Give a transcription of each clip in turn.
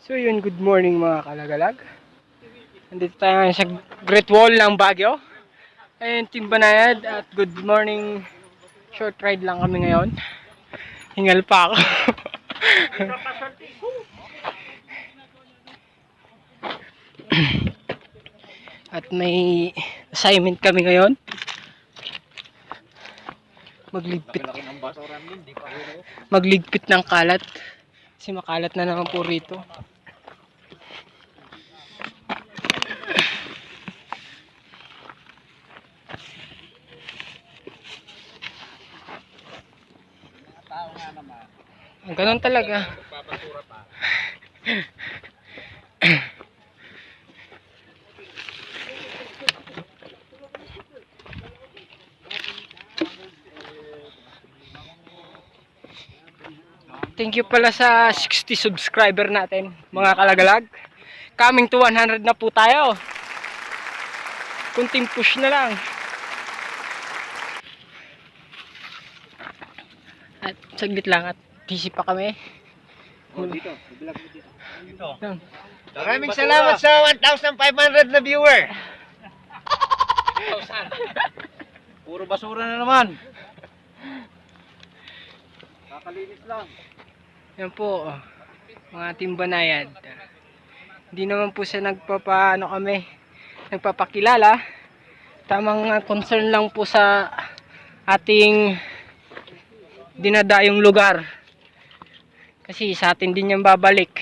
So yun, good morning mga kalagalag. Nandito tayo ngayon sa Great Wall ng Baguio. Ayun, Team Banayad at good morning. Short ride lang kami ngayon. Hingal pa ako. At may assignment kami ngayon. Magligpit ng kalat. Kasi makalat na naman po rito. Ganun talaga. Thank you pala sa 60 subscriber natin, mga kalagalag. Coming to 100 na po tayo. Kunting push na lang. At saglit lang at busy pa kami. Dito. Dito. Maraming salamat sa 1,500 na viewer. Puro basura na naman. Kakalinis lang. Yan po, mga Team Banayad. Hindi naman po siya nagpapakilala. Tamang concern lang po sa ating dinadayong lugar. Kasi sa atin din yung babalik.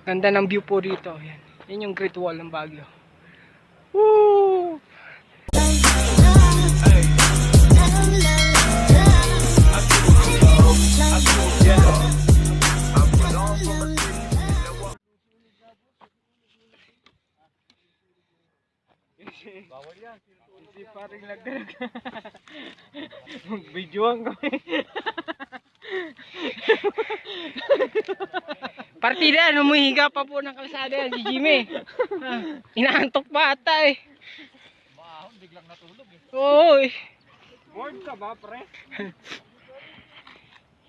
Ganda ng view po dito. Yan, yan yung Great Wall ng Baguio. Woo! Bawal yan. Hindi pa rin nagdarag. Mag-videoan kami. Partida, numuhiga pa po ng kalsada yan si Jimmy. Inaantok pa ata eh. Mahon, biglang natulog eh. Oo eh. Bored ka ba, pre?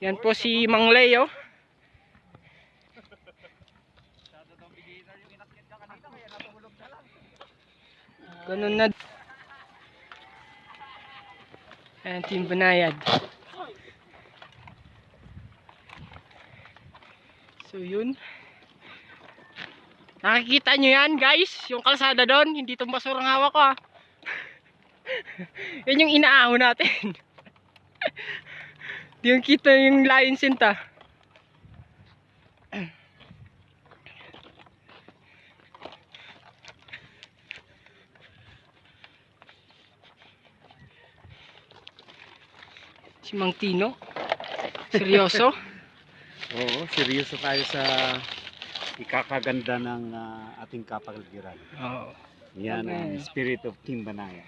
Yan po si Mang Leo. Masyado daw beginner yung inakyat ka kanina, kaya natulog na lang. Ganun na. Ayan, Team Banayad. So yun. Nakikita nyo yan guys, yung kalsada doon, hindi itong basurang hawak ko ah. Yan yung inaahon natin. Di yung kita yung lion sinta. Si Mang Tino. Seryoso? Oo, seryoso tayo sa ikakaganda ng ating kapaligiran. Oo. Yan ang Okay. spirit of Team Banayad.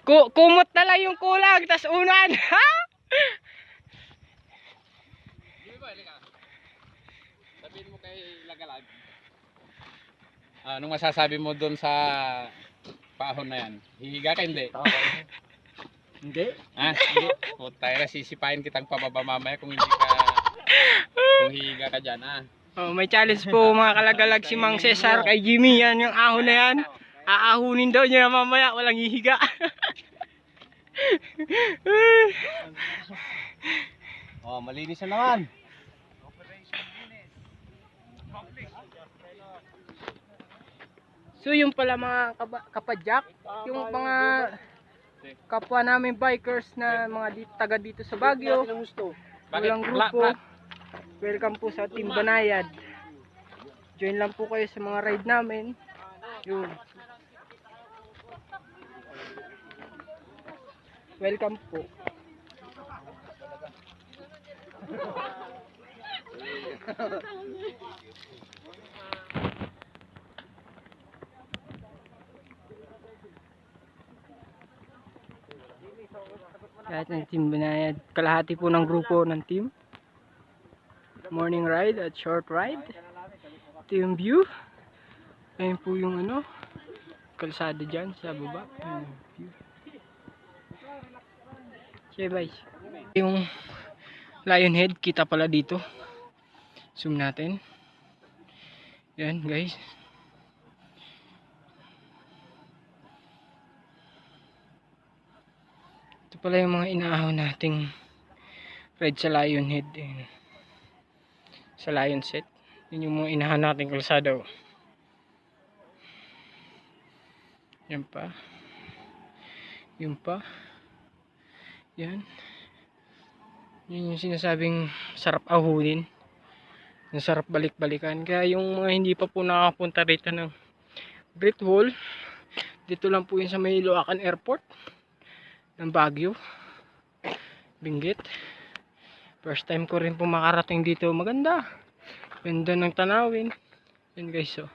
Kumot na lang yung kulang, tas unan. Ha? Sabihin mo kay Lagalag. Anong masasabi mo doon sa paahon na yan? Hihiga ka hindi? Hindi. Ha? Hindi. Putay na, sisipain kitang pababa mamaya kung kung hihiga ka dyan, ha? Oh, may challenge po mga kalagalag si Mang Cesar kay Jimmy. Yan yung ahon na yan. Aahunin daw niya mamaya, walang hihiga. Oh, malinis na naman. So yung pala mga kapadyak, yung mga kapwa namin bikers na mga taga dito sa Baguio, walang grupo. Welcome po sa Team Banayad. Join lang po kayo sa mga ride namin. Yun. Welcome po. Lahat ng Team Banayad. Kalahati po ng grupo ng team. Morning ride at short ride. Team view. Ayun po yung kalsada dyan sa baba. Ayun yung view. Okay, bye. Yung lion head, kita pala dito. Zoom natin. Yan, guys. Ito pala yung mga inaahaw nating red sa lion head. Yan. Sa lion set. Yun yung mga inahan nating kalsada. Yan pa. Yun pa. Yan. Yun yung sinasabing sarap ahunin. Yung sarap balik-balikan. Kaya yung mga hindi pa po nakapunta rito ng Great Wall, dito lang po yun sa may Iloacan Airport ng Baguio, Benguet. First time ko rin po makarating dito. Maganda. Ganda ng tanawin. Yan guys, so.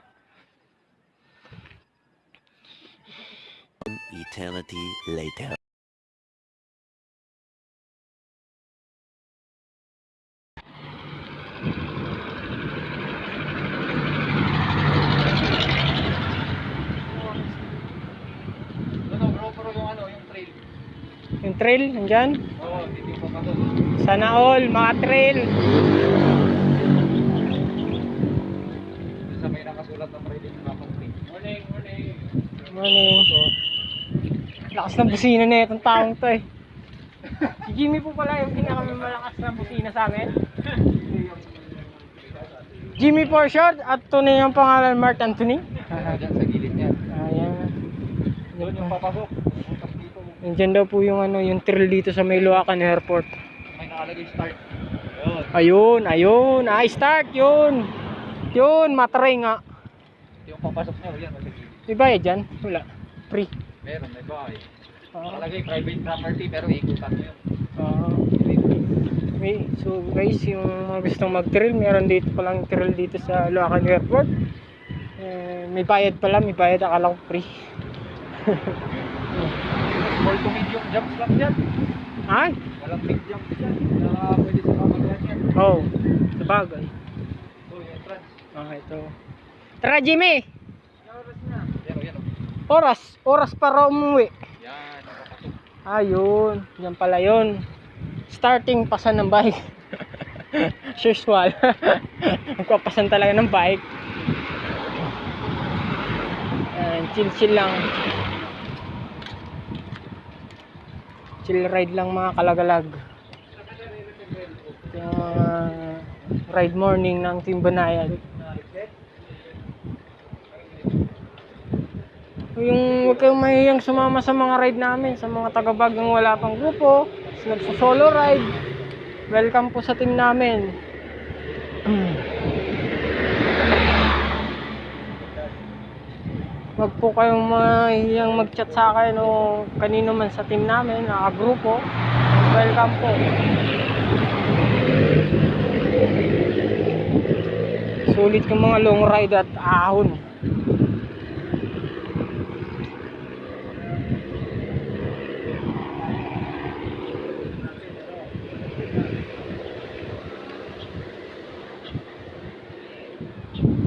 Eternity later. Yung trail, nandyan. Oo, hindi pa pa doon. Sana all, mga trail. Sa may nakasulat na trail yung mapang trail. Morning, morning. Morning. Lakas ng busina na itong taong to eh. Si Jimmy po pala yung pinakamalakas na busina sa amin. Jimmy for short, at tunay yung pangalan Mark Anthony. Diyan sa gilid niya. Ayan. Doon yung papasok. Nandiyan daw po yung ano, yung trail dito sa may Iloacan Airport. May nakalagay start. Ayun, ayun. Ay, start yun. Yun, matry nga. Yung papasok niya, yan. Sa gilid. May bayad dyan? Wala. Free. Meron, may bahay. Ah. Nakalagay private property pero ikutan mo yun. Okay. So guys, yung mga gustong mag-trail, meron dito palang trail dito sa Iloacan Airport. May bayad pala, may bayad, akala ko free. Small to medium jumps lang dyan. Ay? Walang big jumps dyan. Pwede sa kamagayan yan. Oh, sabagay. So, yung entrance. Okay, ito. Tara Jimmy! Yan o, yan o. Oras para umuwi. Yan, nakapasok. Ayun, yan pala yun. Starting pasan ng bike. Usual. Magpapasan talaga ng bike. Chill lang. Chill ride lang mga kalagalag. Yung ride morning ng Team Banayad. Yung huwag kayong mahihiyang sumama sa mga ride namin, sa mga taga-Baguio wala pang grupo, nagso-solo ride. Welcome po sa team namin. Huwag po kayong mahihiyang mag-chat sa akin o kanino man sa team namin, naka-grupo. Welcome po. Sulit yung mga long ride at ahon.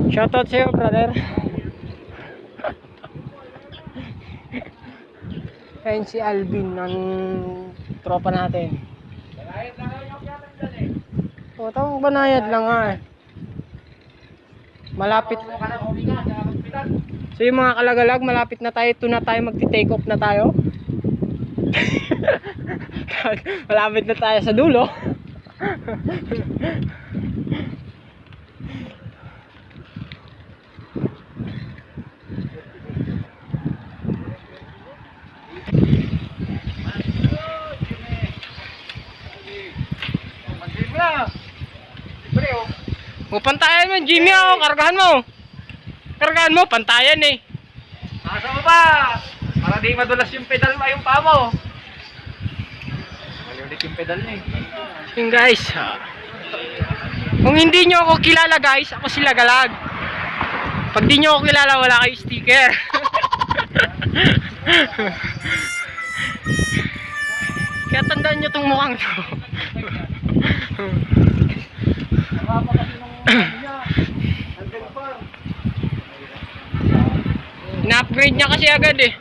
Shoutout sa'yo, brother. Ayun si Alvin ng tropa natin. O, tawang banayad lang nga eh. Malapit. So yung mga kalagalag, malapit na tayo. Ito na tayo, magti-take off na tayo. Malapit na tayo sa dulo. O, pantayan mo, Jimmy, oh. Kargahan mo. Kargahan mo, pantayan eh. Nasa mo ba? Para di madulas yung pedal mo, yung paa mo. Malulit yung pedal niya eh. Yung guys, kung hindi nyo ako kilala guys, ako sila galag. Pag di nyo ako kilala, wala kayo sticker. Kaya tandaan nyo tong mukhang to. Na-upgrade niya kasi agad eh.